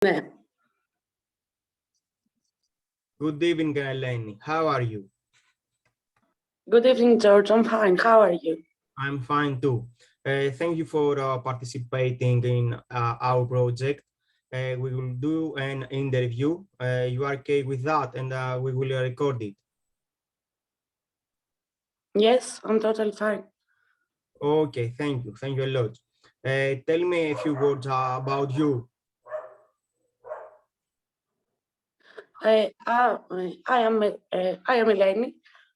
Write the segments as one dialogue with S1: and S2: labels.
S1: Ναι.
S2: Good evening, Eleni. How are you?
S1: Good evening, George. I'm fine. How are you?
S2: I'm fine too. Thank you for participating in our project. We will do an interview. You are okay with that, and we will record it.
S1: Yes, I'm totally fine.
S2: Okay, thank you. Thank you a lot. Tell me a few words about you.
S1: I am Eleni.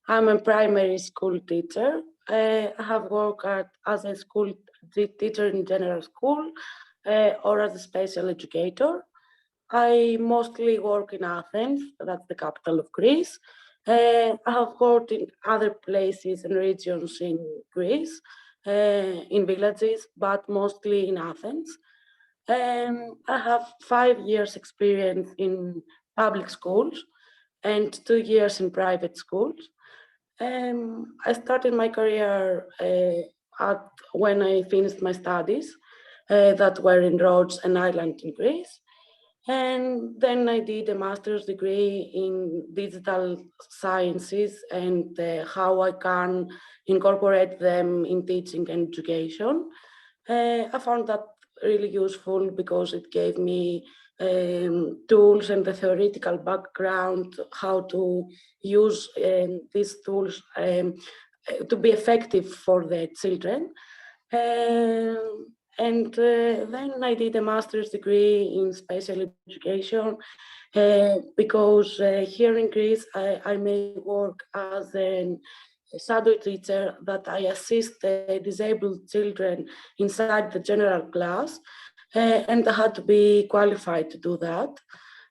S1: I'm a primary school teacher. I have worked as a school teacher in general school or as a special educator. I mostly work in Athens, that's the capital of Greece. I have worked in other places and regions in Greece, in villages, but mostly in Athens. I have 5 years experience in public schools and 2 years in private schools. I started my career when I finished my studies that were in Rhodes and Ireland in Greece. And then I did a master's degree in digital sciences and how I can incorporate them in teaching and education. I found that really useful because it gave me tools and the theoretical background how to use these tools to be effective for the children. Then I did a master's degree in special education because here in Greece I may work as a shadow teacher that I assist disabled children inside the general class, and I had to be qualified to do that.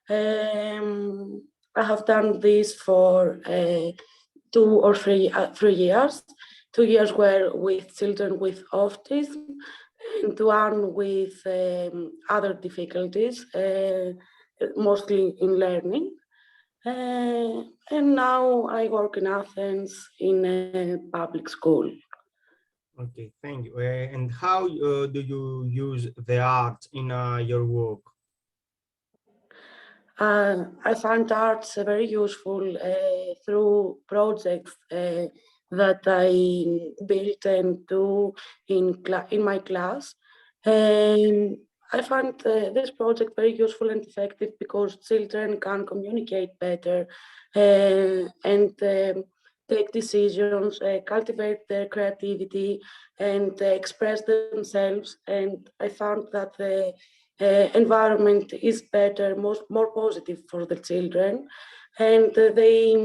S1: I have done this for 3 years. 2 years were with children with autism, and one with other difficulties, mostly in learning. And now I work in Athens in a public school.
S2: Okay, thank you. And how do you use the art in your work?
S1: I find arts very useful through projects that I built and do in my class. I find this project very useful and effective because children can communicate better and take decisions, cultivate their creativity, and express themselves. And I found that the environment is better, more positive for the children, and they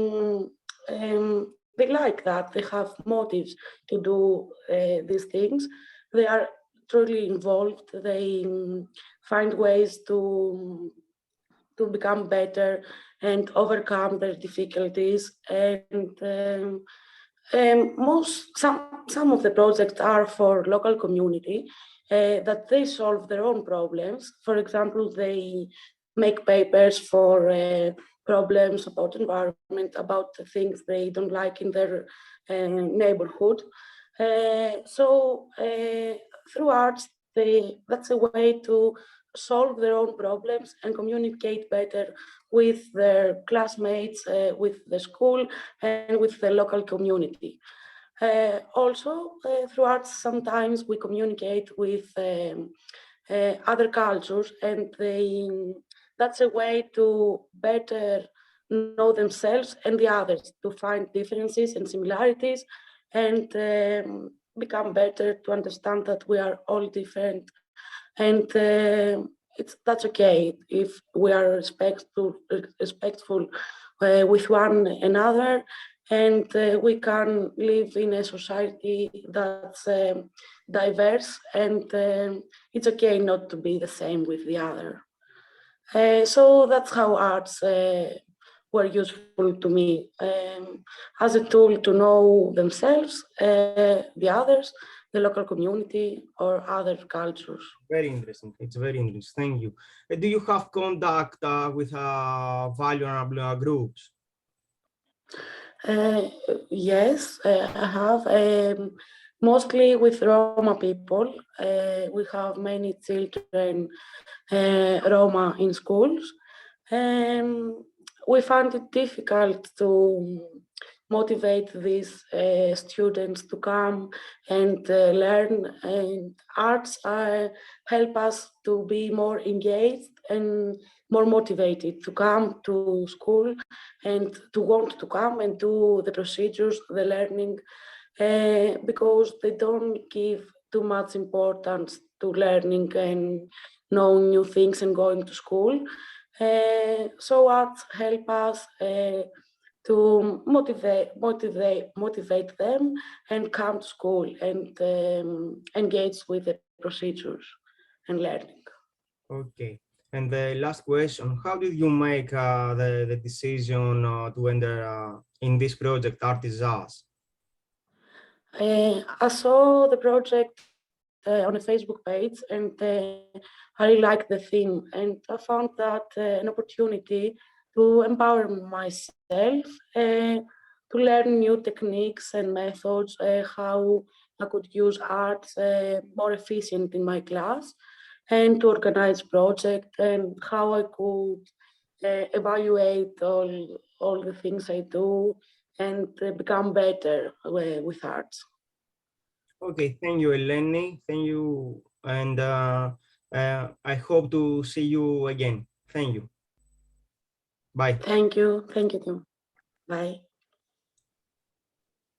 S1: like that. They have motives to do these things. They are truly involved. They find ways to become better and overcome their difficulties. And some of the projects are for local community that they solve their own problems. For example, they make papers for problems about environment, about the things they don't like in their neighborhood. Through arts, that's a way to solve their own problems and communicate better with their classmates, with the school, and with the local community. Also, through arts, sometimes we communicate with other cultures, and that's a way to better know themselves and the others, to find differences and similarities, and become better to understand that we are all different. And that's okay if we are respectful with one another, and we can live in a society that's diverse, and it's okay not to be the same with the other. So that's how arts were useful to me, as a tool to know themselves, the others, the local community, or other cultures.
S2: Very interesting. It's very interesting. Thank you. Do you have contact with vulnerable groups?
S1: Yes, I have. mostly with Roma people. We have many children Roma in schools. We found it difficult to motivate these students to come and learn. And arts help us to be more engaged and more motivated to come to school and to want to come and do the procedures, the learning, because they don't give too much importance to learning and knowing new things and going to school. So arts help us to motivate them and come to school and engage with the procedures and learning.
S2: Okay. And the last question, how did you make the decision to enter in this project, Artisans?
S1: I saw the project on a Facebook page and I really liked the theme, and I found that an opportunity to empower myself, to learn new techniques and methods, how I could use art more efficient in my class, and to organize project and how I could evaluate all the things I do and become better with art.
S2: Okay, thank you, Eleni. Thank you. And I hope to see you again. Thank you. Bye.
S1: Thank you. Thank you, Tim. Bye.